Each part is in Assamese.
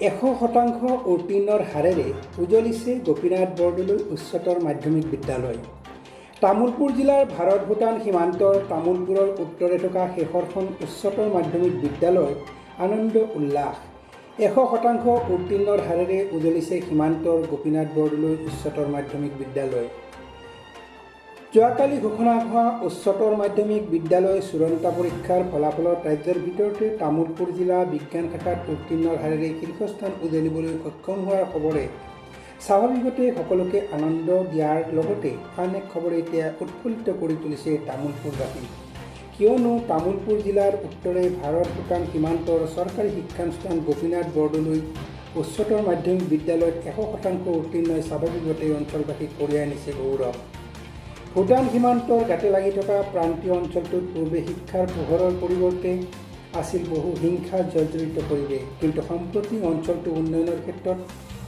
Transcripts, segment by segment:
100% উত্তীৰ্ণৰ হাৰেৰে উজলিছে গোপীনাথ বৰদলৈ উচ্চতৰ মাধ্যমিক বিদ্যালয়। তামুলপুৰ জিলাৰ ভাৰত ভূটান সীমান্তৰ তামুলপুৰৰ উত্তৰে থকা শেষৰখন উচ্চতৰ মাধ্যমিক বিদ্যালয় আনন্দ উল্লাস। 100% উত্তীৰ্ণৰ হাৰেৰে উজলিছে সীমান্তৰ গোপীনাথ বৰদলৈ উচ্চতৰ মাধ্যমিক বিদ্যালয়। যোৱাকালি ঘোষণা হোৱা উচ্চতৰ মাধ্যমিক বিদ্যালয় চূড়ান্ত পৰীক্ষাৰ ফলাফলত ৰাজ্যৰ ভিতৰতে তামুলপুৰ জিলা বিজ্ঞান শাখাত উত্তীৰ্ণৰ হাৰেৰে শীৰ্ষস্থান উজলিবলৈ সক্ষম হোৱাৰ খবৰে স্বাভাৱিকতে সকলোকে আনন্দ দিয়াৰ লগতে আন এক খবৰে এতিয়া উৎফুল্লিত কৰি তুলিছে তামুলপুৰবাসী। কিয়নো তামুলপুৰ জিলাৰ উত্তৰে ভাৰত ভূটান সীমান্তৰ চৰকাৰী শিক্ষানুষ্ঠান গোপীনাথ বৰদলৈ উচ্চতৰ মাধ্যমিক বিদ্যালয়ত 100% উত্তীৰ্ণই স্বাভাৱিকতে অঞ্চলবাসীক কঢ়িয়াই আনিছে গৌৰৱ। ভূটান সীমান্তৰ গাতে লাগি থকা প্ৰান্তীয় অঞ্চলটোত পূৰ্বে শিক্ষাৰ পোহৰৰ পৰিৱৰ্তে আছিল বহু হিংসা জৰ্জৰিত পৰিৱেশ। কিন্তু সম্প্ৰতি অঞ্চলটো উন্নয়নৰ ক্ষেত্ৰত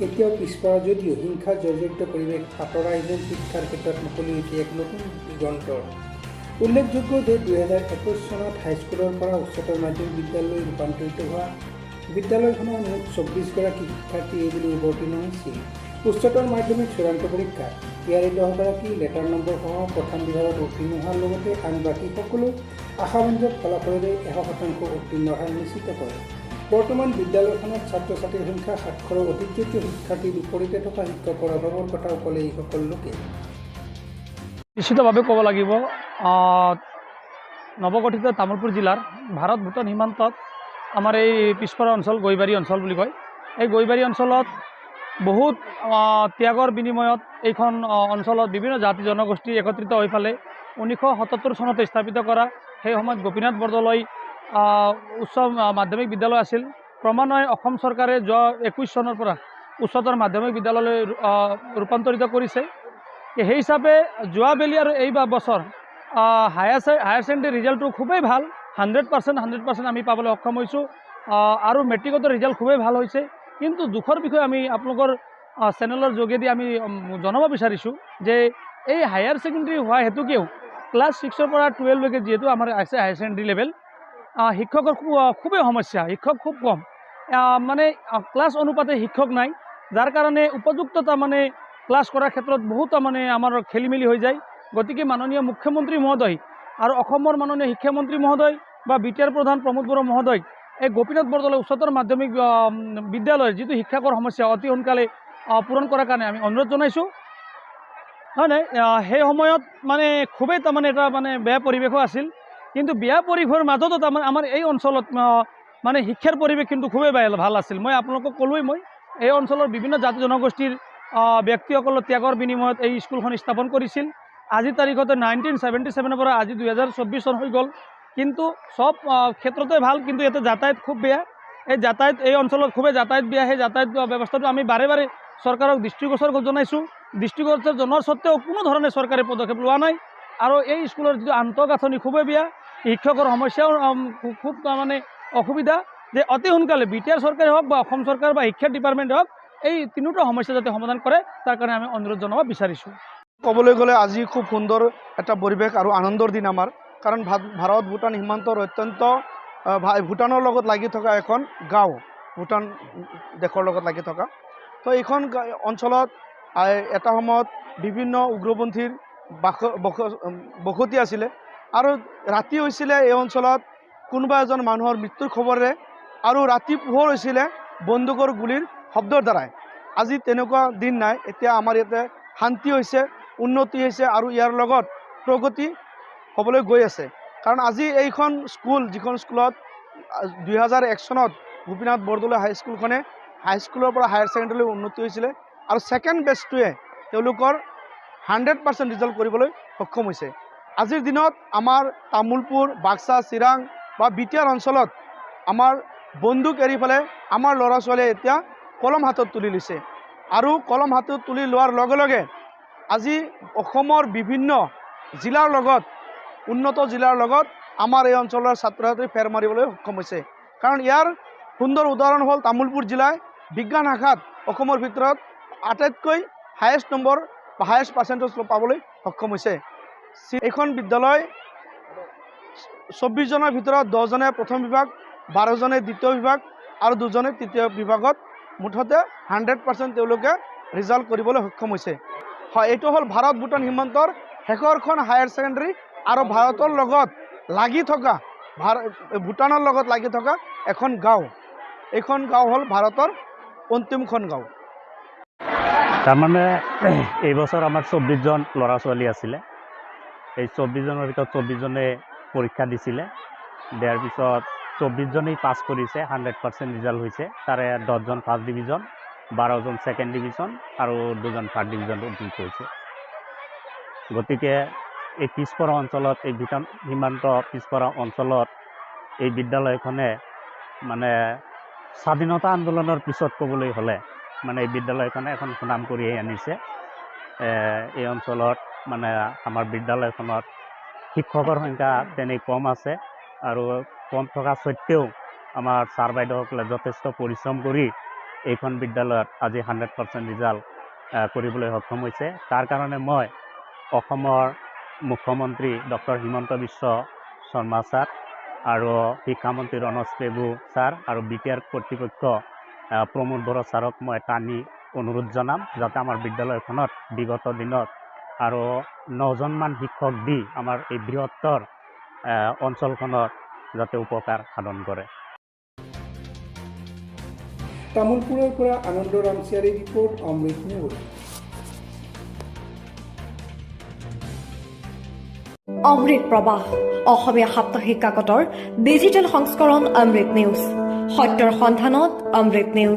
এতিয়াও পিছপৰা যদিও হিংসা জৰ্জৰিত পৰিৱেশ আঁতৰাই যেন শিক্ষাৰ ক্ষেত্ৰত মুকলি হৈছে এক নতুন দিগন্তৰ। উল্লেখযোগ্য যে 2021 চনত হাইস্কুলৰ পৰা উচ্চতৰ মাধ্যমিক বিদ্যালয়লৈ ৰূপান্তৰিত হোৱা বিদ্যালয়খনৰ মুঠ 24গৰাকী শিক্ষাৰ্থী এইবুলি অৱতীৰ্ণ হৈছিল উচ্চতৰ মাধ্যমিক চূড়ান্ত পৰীক্ষা। ইয়াৰে 10গৰাকী লেটাৰ নম্বৰ সহ প্ৰথম বিভাগত উত্তীৰ্ণ হোৱাৰ লগতে আন বাকী সকলো আশাব্যঞ্জক ফলাফলেৰে 100% উত্তীৰ্ণৰ হাৰ নিশ্চিত কৰে। বৰ্তমান বিদ্যালয়খনত ছাত্ৰ ছাত্ৰীৰ সংখ্যা 700ৰো অধিক যদিও শিক্ষাৰ্থীৰ বিপৰীতে থকা শিক্ষকৰ অভাৱৰ কথাও ক'লে এইসকল লোকে। নিশ্চিতভাৱে ক'ব লাগিব নৱগঠিত তামুলপুৰ জিলাৰ ভাৰত ভূটান সীমান্তত আমাৰ এই পিছপৰা অঞ্চল গৈবাৰী অঞ্চল বুলি কয়। এই গৈবাৰী অঞ্চলত বহুত ত্যাগৰ বিনিময়ত এইখন অঞ্চলত বিভিন্ন জাতি জনগোষ্ঠী একত্ৰিত হৈ পেলাই 1977 চনতে স্থাপিত কৰা সেই সময়ত গোপীনাথ বৰদলৈ উচ্চ মাধ্যমিক বিদ্যালয় আছিল। ক্ৰমান্বয়ে অসম চৰকাৰে যোৱা 21 চনৰ পৰা উচ্চতৰ মাধ্যমিক বিদ্যালয়লৈ ৰূপান্তৰিত কৰিছে। সেই হিচাপে যোৱাবেলি আৰু এই বছৰ হায়াৰ ছেকেণ্ডেৰী ৰিজাল্টটো খুবেই ভাল, 100% আমি পাবলৈ সক্ষম হৈছোঁ আৰু মেট্ৰিকতো ৰিজাল্ট খুবেই ভাল হৈছে। কিন্তু দুখৰ বিষয়ে আমি আপোনালোকৰ চেনেলৰ যোগেদি আমি জনাব বিচাৰিছোঁ যে এই হায়াৰ ছেকেণ্ডেৰী হোৱা হেতুকেও ক্লাছ 6ৰ পৰা 12লৈকে যিহেতু আমাৰ আছে হায়াৰ ছেকেণ্ডেৰী লেভেল, শিক্ষকৰ খুবেই সমস্যা, শিক্ষক খুব কম, মানে ক্লাছ অনুপাতে শিক্ষক নাই, যাৰ কাৰণে উপযুক্ত তাৰমানে ক্লাছ কৰাৰ ক্ষেত্ৰত বহুত তাৰমানে আমাৰ খেলি মেলি হৈ যায়। গতিকে মাননীয় মুখ্যমন্ত্ৰী মহোদয় আৰু অসমৰ মাননীয় শিক্ষামন্ত্ৰী মহোদয় বা বিটিআৰ প্ৰধান প্ৰমোদ বড়ো মহোদয় এই গোপীনাথ বৰদলৈ উচ্চতৰ মাধ্যমিক বিদ্যালয়ৰ যিটো শিক্ষকৰ সমস্যা অতি সোনকালে পূৰণ কৰাৰ কাৰণে আমি অনুৰোধ জনাইছোঁ। হয় নাই, সেই সময়ত মানে খুবেই তাৰমানে এটা মানে বেয়া পৰিৱেশো আছিল। কিন্তু বেয়া পৰিৱেশৰ মাজতো তাৰমানে আমাৰ এই অঞ্চলত মানে শিক্ষাৰ পৰিৱেশ কিন্তু খুবেই ভাল আছিল। মই আপোনালোকক ক'লোৱেই, মই এই অঞ্চলৰ বিভিন্ন জাতি জনগোষ্ঠীৰ ব্যক্তিসকলৰ ত্যাগৰ বিনিময়ত এই স্কুলখন স্থাপন কৰিছিল। আজি তাৰিখতে 1977 পৰা আজি 2024 চন হৈ গ'ল। কিন্তু সব ক্ষেত্ৰতে ভাল, কিন্তু ইয়াতে যাতায়াত খুব বেয়া। এই অঞ্চলত খুবেই যাতায়াত বেয়া। সেই যাতায়াত ব্যৱস্থাটো আমি বাৰে বাৰে চৰকাৰক দৃষ্টিগোচৰ জনাইছোঁ। দৃষ্টিগোচৰ জনোৱাৰ স্বত্তেও কোনো ধৰণে চৰকাৰে পদক্ষেপ লোৱা নাই। আৰু এই স্কুলৰ যিটো আন্তঃগাঁথনি খুবেই বেয়া, শিক্ষকৰ সমস্যাও খুব মানে অসুবিধা যে অতি সোনকালে বিটিআৰ চৰকাৰে হওক বা অসম চৰকাৰ বা শিক্ষা ডিপাৰ্টমেণ্টে হওক এই তিনিওটা সমস্যা যাতে সমাধান কৰে তাৰ কাৰণে আমি অনুৰোধ জনাব বিচাৰিছোঁ। ক'বলৈ গ'লে আজি খুব সুন্দৰ এটা পৰিৱেশ আৰু আনন্দৰ দিন আমাৰ, কাৰণ ভাৰত ভূটান সীমান্তৰ অত্যন্ত ভূটানৰ লগত লাগি থকা এখন গাঁও, ভূটান দেশৰ লগত লাগি থকা। তো এইখন অঞ্চলত এটা সময়ত বিভিন্ন উগ্ৰপন্থীৰ বসতি আছিলে আৰু ৰাতি হৈছিলে এই অঞ্চলত কোনোবা এজন মানুহৰ মৃত্যুৰ খবৰেৰে, আৰু ৰাতি পোহৰ হৈছিলে বন্দুকৰ গুলিৰ শব্দৰ দ্বাৰাই। আজি তেনেকুৱা দিন নাই। এতিয়া আমাৰ ইয়াতে শান্তি হৈছে, উন্নতি হৈছে আৰু ইয়াৰ লগত প্ৰগতি হ'বলৈ গৈ আছে। কাৰণ আজি এইখন স্কুল, যিখন স্কুলত 2001 চনত গোপীনাথ বৰদলৈ হাইস্কুলখনে হাইস্কুলৰ পৰা হায়াৰ ছেকেণ্ডেৰীলৈ উন্নতি হৈছিলে আৰু ছেকেণ্ড বেষ্টটোৱে তেওঁলোকৰ 100% ৰিজাল্ট কৰিবলৈ সক্ষম হৈছে। আজিৰ দিনত আমাৰ তামুলপুৰ, বাক্সা, চিৰাং বা বিটিআৰ অঞ্চলত আমাৰ বন্দুক এৰি পেলাই আমাৰ ল'ৰা ছোৱালীয়ে এতিয়া কলম হাতত তুলি লৈছে। আৰু কলম হাতত তুলি লোৱাৰ লগে লগে আজি অসমৰ বিভিন্ন জিলাৰ লগত, উন্নত জিলাৰ লগত আমাৰ এই অঞ্চলৰ ছাত্ৰ ছাত্ৰী ফেৰ মাৰিবলৈ সক্ষম হৈছে। কাৰণ ইয়াৰ সুন্দৰ উদাহৰণ হ'ল তামুলপুৰ জিলাই বিজ্ঞান শাখাত অসমৰ ভিতৰত আটাইতকৈ হায়েষ্ট নম্বৰ বা হায়েষ্ট পাৰ্চেণ্টেজ পাবলৈ সক্ষম হৈছে। এইখন বিদ্যালয় 24জনৰ ভিতৰত 10জনে প্ৰথম বিভাগ, 12জনে দ্বিতীয় বিভাগ আৰু 2জনে তৃতীয় বিভাগত মুঠতে 100% তেওঁলোকে ৰিজাল্ট কৰিবলৈ সক্ষম হৈছে। হয়, এইটো হ'ল ভাৰত ভূটান সীমান্তৰ শেষৰখন হায়াৰ ছেকেণ্ডেৰী আৰু ভাৰতৰ লগত লাগি থকা ভূটানৰ লগত লাগি থকা এখন গাঁও। এইখন গাঁও হ'ল ভাৰতৰ অন্তিমখন গাঁও। তাৰমানে এইবছৰ আমাৰ 24জন ল'ৰা ছোৱালী আছিলে। এই 24জনৰ ভিতৰত 24জনে পৰীক্ষা দিছিলে। দিয়াৰ পিছত 24জনেই পাছ কৰিছে, 100% ৰিজাল্ট হৈছে। তাৰে 10জন ফাৰ্ষ্ট ডিভিজন, 12জন ছেকেণ্ড ডিভিজন আৰু 2জন থাৰ্ড ডিভিজন উত্তীৰ্ণ হৈছে। গতিকে এই পিছপৰা অঞ্চলত, এই ভূটান সীমান্ত পিছপৰা অঞ্চলত এই বিদ্যালয়খনে মানে স্বাধীনতা আন্দোলনৰ পিছত ক'বলৈ হ'লে মানে এই বিদ্যালয়খনে এখন সুনাম কঢ়িয়াই আনিছে। এই অঞ্চলত মানে আমাৰ বিদ্যালয়খনত শিক্ষকৰ সংখ্যা তেনে কম আছে আৰু কম থকা স্বত্বেও আমাৰ ছাৰ বাইদেউসকলে যথেষ্ট পৰিশ্ৰম কৰি এইখন বিদ্যালয়ত আজি 100% ৰিজাল্ট কৰিবলৈ সক্ষম হৈছে। তাৰ কাৰণে মই অসমৰ মুখ্যমন্ত্ৰী ডক্টৰ হিমন্ত বিশ্ব শৰ্মা ছাৰ আৰু শিক্ষামন্ত্ৰী ৰণোজ পেগু ছাৰ আৰু BTR কৰ্তৃপক্ষ প্ৰমোদ বড়ো ছাৰক মই টানি অনুৰোধ জনাম যাতে আমাৰ বিদ্যালয়খনত বিগত দিনত আৰু 9জনমান শিক্ষক দি আমাৰ এই বৃহত্তৰ অঞ্চলখনত যাতে উপকাৰ সাধন কৰে। তামোলপুৰৰ পৰা আনন্দ ৰামচিয়াৰী ৰিপৰ্ট, অমৃত নিউজ। অমৃত প্ৰবাহ অসমীয়া সাপ্তাহিক কাকতৰ ডিজিটেল সংস্কৰণ অমৃত নিউজ, সত্যৰ সন্ধানত অমৃত নিউজ।